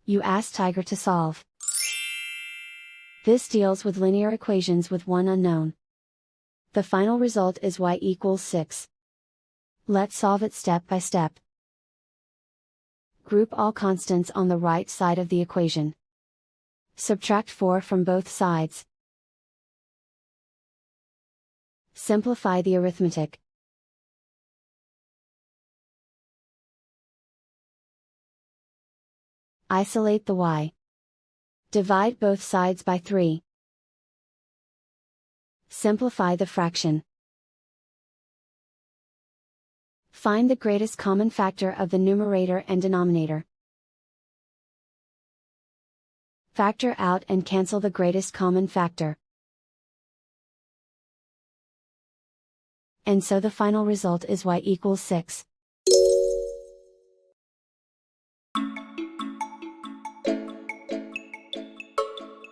You ask Tiger to solve. This deals with linear equations with one unknown. The final result is y equals 6. Let's solve it step by step. Group all constants on the right side of the equation. Subtract 4 from both sides. Simplify the arithmetic. Isolate the y. Divide both sides by 3. Simplify the fraction. Find the greatest common factor of the numerator and denominator. Factor out and cancel the greatest common factor. And so the final result is y equals 6.